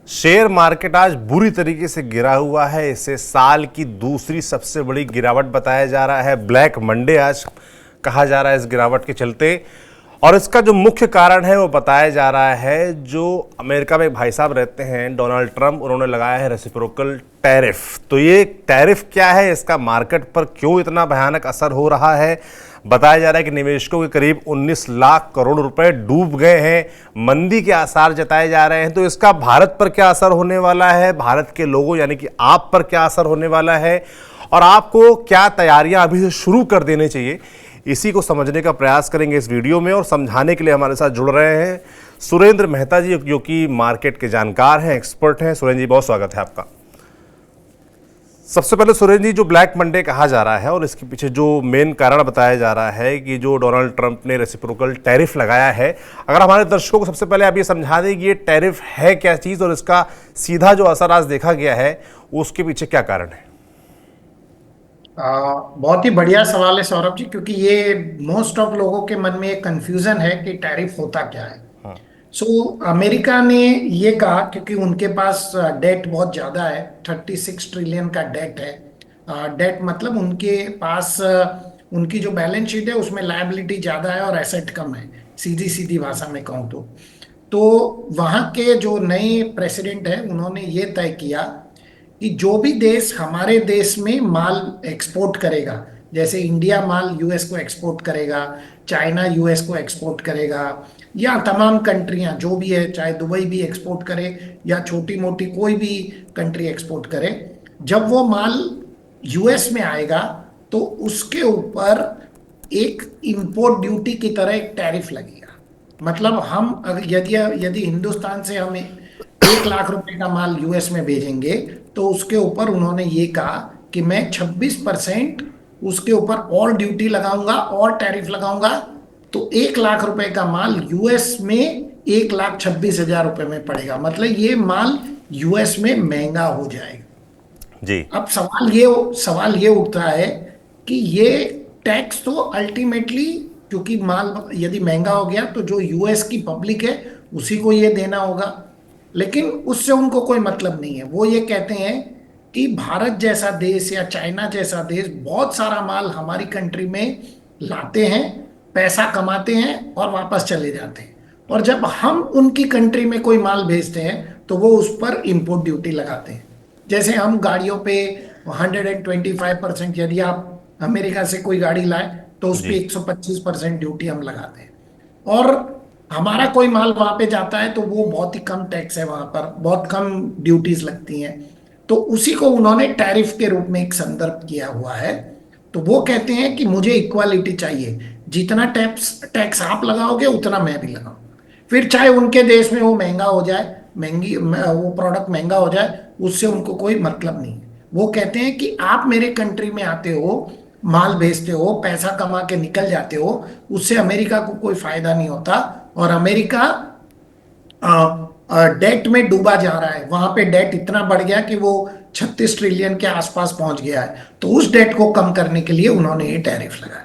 Share market आज बुरी तरीके से गिरा हुआ है। इसे साल की दूसरी सबसे बड़ी गिरावट बताया जा रहा है। ब्लैक मंडे आज कहा जा रहा है इस गिरावट के चलते, और इसका जो मुख्य कारण है वो बताया जा रहा है, जो अमेरिका में एक भाई साहब रहते हैं डोनाल्ड ट्रंप, उन्होंने लगाया है रेसिप्रोकल टैरिफ। तो ये टैरिफ क्या है, इसका मार्केट पर क्यों इतना भयानक असर हो रहा है? बताया जा रहा है कि निवेशकों के करीब 19 लाख करोड़ रुपए डूब गए हैं, मंदी के आसार जताए जा रहे हैं। तो इसका भारत पर क्या असर होने वाला है, भारत के लोगों यानी कि आप पर क्या असर होने वाला है, और आपको क्या तैयारियां अभी से शुरू कर देनी चाहिए, इसी को समझने का प्रयास करेंगे इस वीडियो में। और समझाने के लिए हमारे साथ जुड़ रहे हैं सुरेंद्र मेहता जी, जो कि मार्केट के जानकार हैं, एक्सपर्ट हैं। सुरेंद्र जी, बहुत स्वागत है आपका। सबसे पहले सुरेंद्र जी, जो ब्लैक मंडे कहा जा रहा है और इसके पीछे जो मेन कारण बताया जा रहा है कि जो डोनाल्ड ट्रंप ने रेसिप्रोकल टैरिफ लगाया है, अगर हमारे दर्शकों को सबसे पहले आप ये समझा दें कि ये टैरिफ है क्या चीज़ और इसका सीधा जो असर आज देखा गया है उसके पीछे क्या कारण है? बहुत ही बढ़िया सवाल है सौरभ जी, क्योंकि ये मोस्ट ऑफ लोगों के मन में एक कंफ्यूजन है कि टैरिफ होता क्या है। सो अमेरिका ने ये कहा, क्योंकि उनके पास डेट बहुत ज़्यादा है, 36 ट्रिलियन का डेट है। डेट मतलब उनके पास उनकी जो बैलेंस शीट है उसमें लायबिलिटी ज़्यादा है और एसेट कम है, सीधी सीधी भाषा में कहूँ तो वहाँ के जो नए प्रेसिडेंट हैं उन्होंने ये तय किया कि जो भी देश हमारे देश में माल एक्सपोर्ट करेगा, जैसे इंडिया माल यूएस को एक्सपोर्ट करेगा, चाइना यूएस को एक्सपोर्ट करेगा, या तमाम कंट्रियां जो भी है, चाहे दुबई भी एक्सपोर्ट करे या छोटी मोटी कोई भी कंट्री एक्सपोर्ट करे, जब वो माल यूएस में आएगा तो उसके ऊपर एक इंपोर्ट ड्यूटी की तरह एक टैरिफ लगेगा। मतलब हम यदि यदि हिंदुस्तान से हमें 1 लाख रुपए का माल यूएस में भेजेंगे तो उसके ऊपर उन्होंने ये कहा कि मैं 26% उसके ऊपर और ड्यूटी लगाऊंगा और टैरिफ लगाऊंगा। तो 1 लाख रुपए का माल यूएस में 1,26,000 रुपए में पड़ेगा। मतलब ये माल यूएस में महंगा हो जाएगा। जी। अब सवाल ये उठता है कि ये टैक्स तो अल्टीमेटली, क्योंकि माल यदि महंगा हो गया तो जो यूएस की पब्लिक है उसी को ये देना होगा, लेकिन उससे उनको कोई मतलब नहीं है। वो ये कहते हैं कि भारत जैसा देश या चाइना जैसा देश बहुत सारा माल हमारी कंट्री में लाते हैं, पैसा कमाते हैं और वापस चले जाते हैं, और जब हम उनकी कंट्री में कोई माल भेजते हैं तो वो उस पर इंपोर्ट ड्यूटी लगाते हैं। जैसे हम गाड़ियों पे 125%, यदि आप अमेरिका से कोई गाड़ी लाए तो उस पर जी। 125% ड्यूटी हम लगाते हैं, और हमारा कोई माल वहां पे जाता है तो वो बहुत ही कम टैक्स है, वहां पर बहुत कम ड्यूटीज लगती हैं। तो उसी को उन्होंने टैरिफ के रूप में एक संदर्भ किया हुआ है। तो वो कहते हैं कि मुझे इक्वालिटी चाहिए, जितना टैक्स टैक्स आप लगाओगे उतना मैं भी लगाऊंगा। फिर चाहे उनके देश में वो महंगा हो जाए, वो प्रोडक्ट महंगा हो जाए, उससे उनको कोई मतलब नहीं है। वो कहते हैं कि आप मेरे कंट्री में आते हो, माल भेजते हो, पैसा कमा के निकल जाते हो, उससे अमेरिका को कोई फायदा नहीं होता, और अमेरिका डेट में डूबा जा रहा है। वहां पे डेट इतना बढ़ गया कि वो 36 ट्रिलियन के आसपास पहुंच गया है। तो उस डेट को कम करने के लिए उन्होंने ये टैरिफ लगाया।